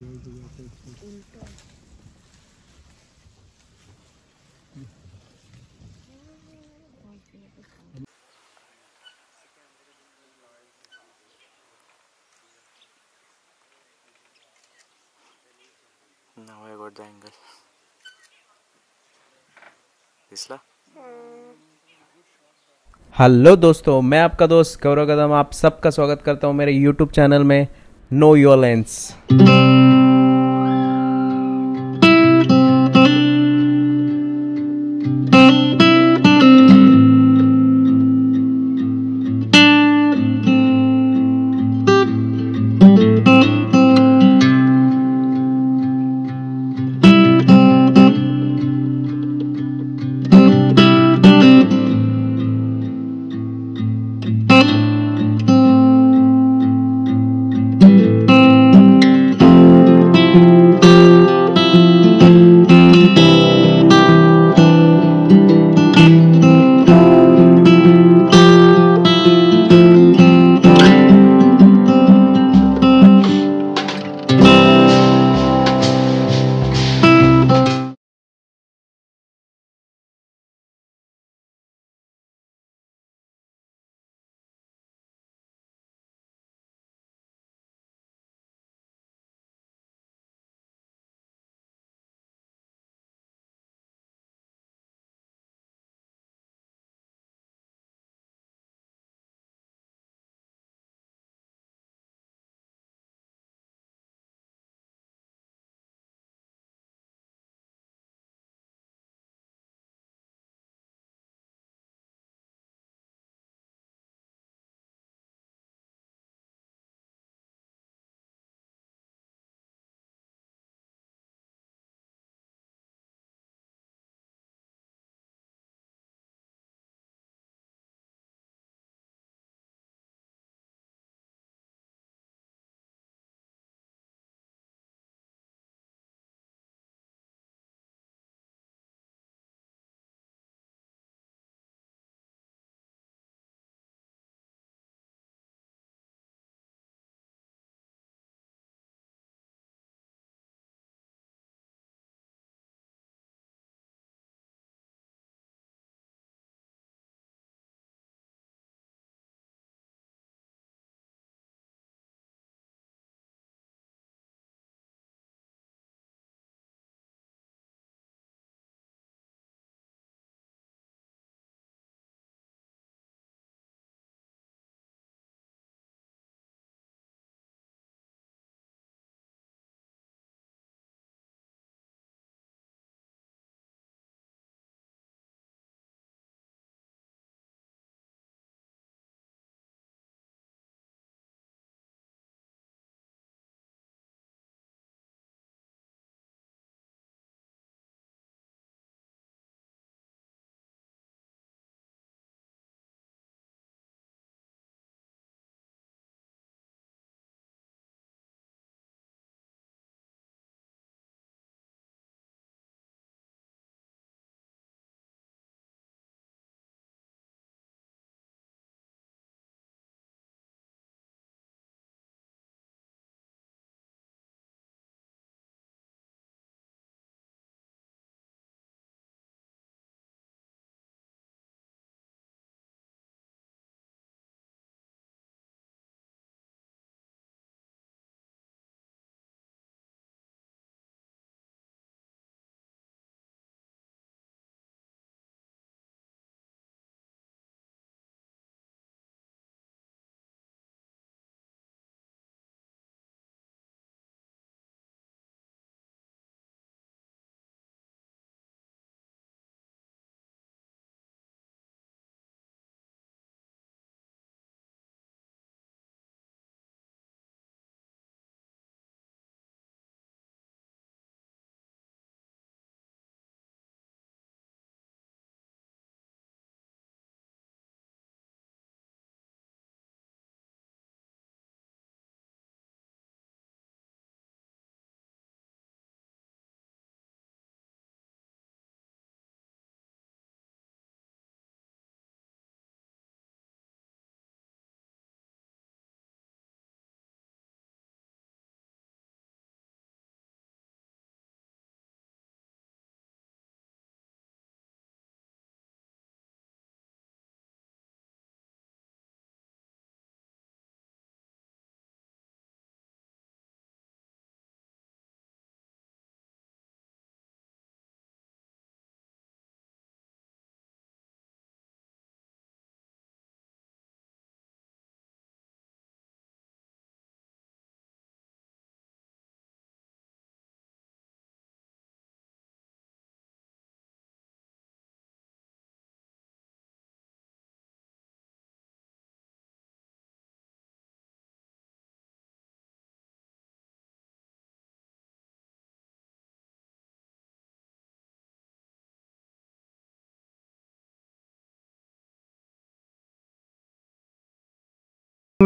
Now I got the angle. दिसला? Hello दोस्तों, मैं आपका दोस्त गौरव कदम आप सबका स्वागत करता हूं मेरे यूट्यूब चैनल में नो योर लेंस।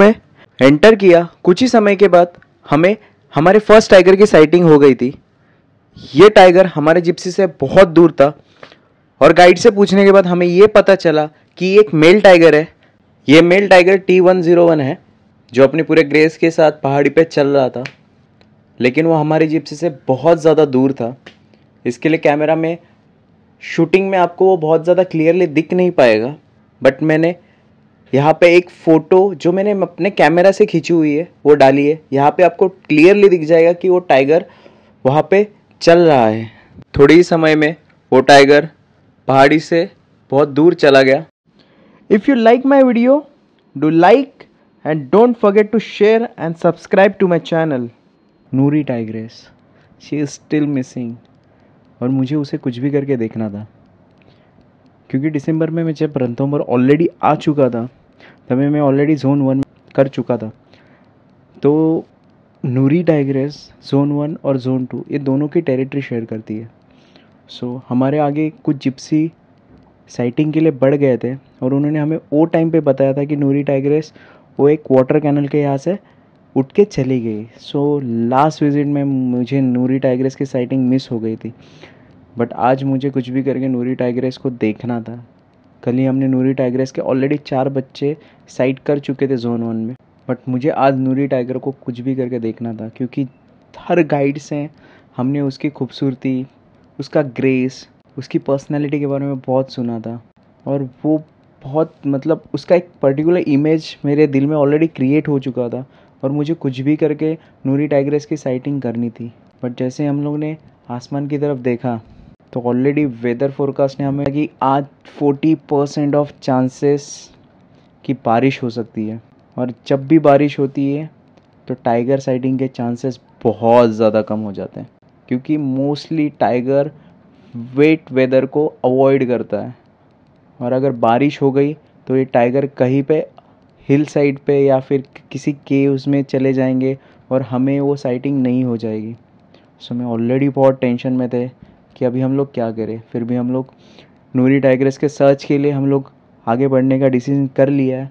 में एंटर किया, कुछ ही समय के बाद हमें हमारे फर्स्ट टाइगर की साइटिंग हो गई थी। ये टाइगर हमारे जिप्सी से बहुत दूर था और गाइड से पूछने के बाद हमें ये पता चला कि ये एक मेल टाइगर है। ये मेल टाइगर T101 है जो अपने पूरे ग्रेस के साथ पहाड़ी पे चल रहा था, लेकिन वो हमारे जिप्सी से बहुत ज़्यादा दूर था। इसके लिए कैमरा में शूटिंग में आपको वो बहुत ज़्यादा क्लियरली दिख नहीं पाएगा, बट मैंने यहाँ पे एक फ़ोटो जो मैंने अपने कैमरा से खींची हुई है वो डाली है। यहाँ पे आपको क्लियरली दिख जाएगा कि वो टाइगर वहाँ पे चल रहा है। थोड़े ही समय में वो टाइगर पहाड़ी से बहुत दूर चला गया। If you like my video, do like and don't forget to share and subscribe to my channel. Noori tigress, she is still missing, और मुझे उसे कुछ भी करके देखना था, क्योंकि दिसंबर में मैं जब रणथंभौर ऑलरेडी आ चुका था, तभी मैं ऑलरेडी जोन 1 कर चुका था। तो नूरी टाइग्रेस जोन 1 और जोन 2 ये दोनों की टेरिटरी शेयर करती है। सो हमारे आगे कुछ जिप्सी साइटिंग के लिए बढ़ गए थे और उन्होंने हमें वो टाइम पे बताया था कि नूरी टाइग्रेस वो एक वाटर कैनल के यहाँ से उठ के चली गई। सो लास्ट विजिट में मुझे नूरी टाइग्रेस की साइटिंग मिस हो गई थी, बट आज मुझे कुछ भी करके नूरी टाइग्रेस को देखना था। कल ही हमने नूरी टाइग्रेस के ऑलरेडी 4 बच्चे साइट कर चुके थे जोन 1 में, बट मुझे आज नूरी टाइगर को कुछ भी करके देखना था, क्योंकि हर गाइड से हमने उसकी खूबसूरती, उसका ग्रेस, उसकी पर्सनैलिटी के बारे में बहुत सुना था, और वो बहुत मतलब उसका एक पर्टिकुलर इमेज मेरे दिल में ऑलरेडी क्रिएट हो चुका था, और मुझे कुछ भी करके नूरी टाइग्रेस की साइटिंग करनी थी। बट जैसे हम लोग ने आसमान की तरफ देखा तो ऑलरेडी वेदर फोरकास्ट ने हमें कि आज 40% ऑफ चांसेस कि बारिश हो सकती है, और जब भी बारिश होती है तो टाइगर साइटिंग के चांसेस बहुत ज़्यादा कम हो जाते हैं, क्योंकि मोस्टली टाइगर वेट वेदर को अवॉइड करता है। और अगर बारिश हो गई तो ये टाइगर कहीं पे हिल साइड पे या फिर किसी केव्स में चले जाएंगे और हमें वो साइटिंग नहीं हो जाएगी। सो मैं ऑलरेडी बहुत टेंशन में थे कि अभी हम लोग क्या करें। फिर भी हम लोग नूरी टाइग्रेस के सर्च के लिए हम लोग आगे बढ़ने का डिसीजन कर लिया है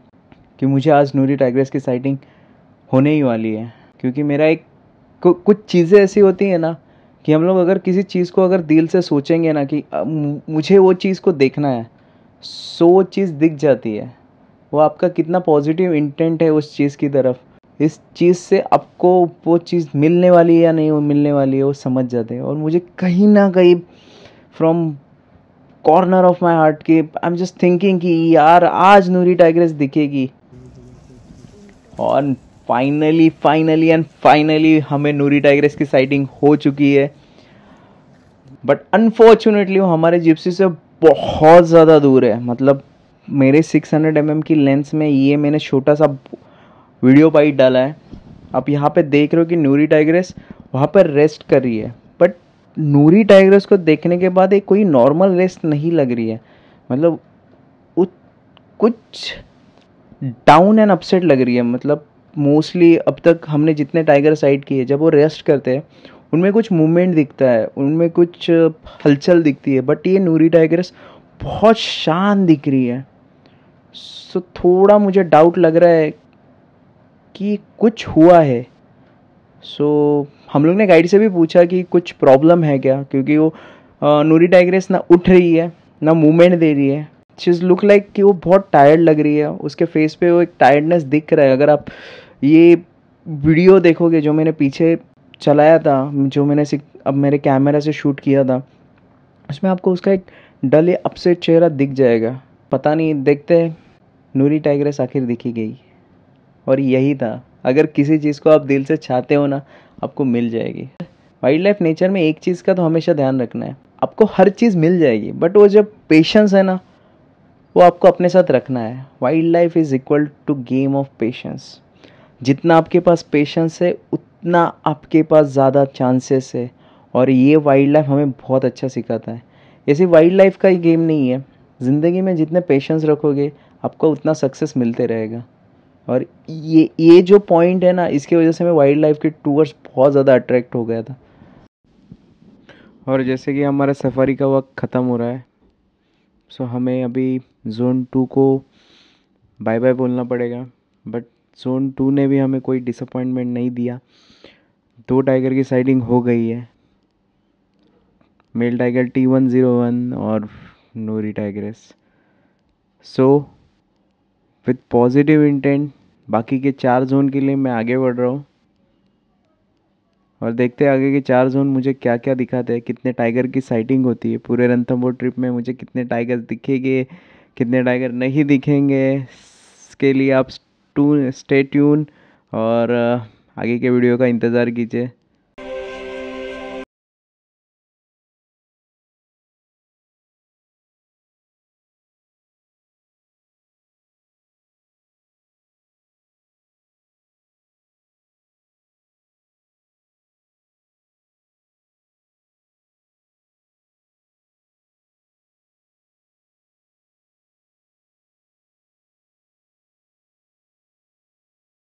कि मुझे आज नूरी टाइग्रेस की साइटिंग होने ही वाली है। क्योंकि मेरा एक कुछ चीज़ें ऐसी होती हैं ना कि हम लोग अगर किसी चीज़ को अगर दिल से सोचेंगे ना कि मुझे वो चीज़ को देखना है, सो वो चीज़ दिख जाती है। वो आपका कितना पॉजिटिव इंटेंट है उस चीज़ की तरफ, इस चीज़ से आपको वो चीज़ मिलने वाली है या नहीं वो मिलने वाली है वो समझ जाते हैं। और मुझे कहीं ना कहीं from corner of my heart की आई एम जस्ट थिंकिंग कि यार आज नूरी टाइग्रेस दिखेगी। और फाइनली हमें नूरी टाइग्रेस की साइटिंग हो चुकी है, बट अनफॉर्चुनेटली वो हमारे जिप्सी से बहुत ज़्यादा दूर है। मतलब मेरे 600 mm की लेंस में ये मैंने छोटा सा वीडियो बाइट डाला है। आप यहाँ पे देख रहे हो कि नूरी टाइग्रेस वहाँ पर रेस्ट कर रही है, बट नूरी टाइग्रेस को देखने के बाद एक कोई नॉर्मल रेस्ट नहीं लग रही है। मतलब कुछ डाउन एंड अपसेट लग रही है। मतलब मोस्टली अब तक हमने जितने टाइगर साइट किए, जब वो रेस्ट करते हैं उनमें कुछ मूवमेंट दिखता है, उनमें कुछ हलचल दिखती है, बट ये नूरी टाइग्रेस बहुत शांत दिख रही है। सो थोड़ा मुझे डाउट लग रहा है कि कुछ हुआ है। सो हम लोग ने गाइड से भी पूछा कि कुछ प्रॉब्लम है क्या, क्योंकि वो नूरी टाइग्रेस ना उठ रही है ना मूवमेंट दे रही है। चीज़ लुक लाइक कि वो बहुत टायर्ड लग रही है, उसके फेस पे वो एक टायर्डनेस दिख रहा है। अगर आप ये वीडियो देखोगे जो मैंने पीछे चलाया था, जो मैंने अब मेरे कैमरा से शूट किया था, उसमें आपको उसका एक डल या अपसेट चेहरा दिख जाएगा। पता नहीं, देखते हैं नूरी टाइग्रेस आखिर दिखी गई। और यही था, अगर किसी चीज़ को आप दिल से चाहते हो ना, आपको मिल जाएगी। वाइल्ड लाइफ नेचर में एक चीज़ का तो हमेशा ध्यान रखना है, आपको हर चीज़ मिल जाएगी, बट वो जब पेशेंस है ना, वो आपको अपने साथ रखना है। Wild life is equal to game of patience. जितना आपके पास पेशेंस है उतना आपके पास ज़्यादा चांसेस है, और ये वाइल्ड लाइफ हमें बहुत अच्छा सिखाता है। ऐसी वाइल्ड लाइफ का ही गेम नहीं है, ज़िंदगी में जितने पेशेंस रखोगे आपको उतना सक्सेस मिलते रहेगा। और ये जो पॉइंट है ना, इसकी वजह से मैं वाइल्ड लाइफ के टूवर्स बहुत ज़्यादा अट्रैक्ट हो गया था। और जैसे कि हमारा सफारी का वक्त ख़त्म हो रहा है, सो हमें अभी जोन 2 को बाय बाय बोलना पड़ेगा। बट जोन 2 ने भी हमें कोई डिसअपॉइंटमेंट नहीं दिया। 2 टाइगर की साइटिंग हो गई है, मेल टाइगर T101 और Noori tigress. So with positive intent बाकी के 4 जोन के लिए मैं आगे बढ़ रहा हूँ और देखते हैं आगे के 4 जोन मुझे क्या क्या दिखाते हैं, कितने टाइगर की साइटिंग होती है पूरे रणथंभौर ट्रिप में, मुझे कितने टाइगर दिखेंगे कितने टाइगर नहीं दिखेंगे। इसके लिए आप स्टे ट्यून और आगे के वीडियो का इंतज़ार कीजिए।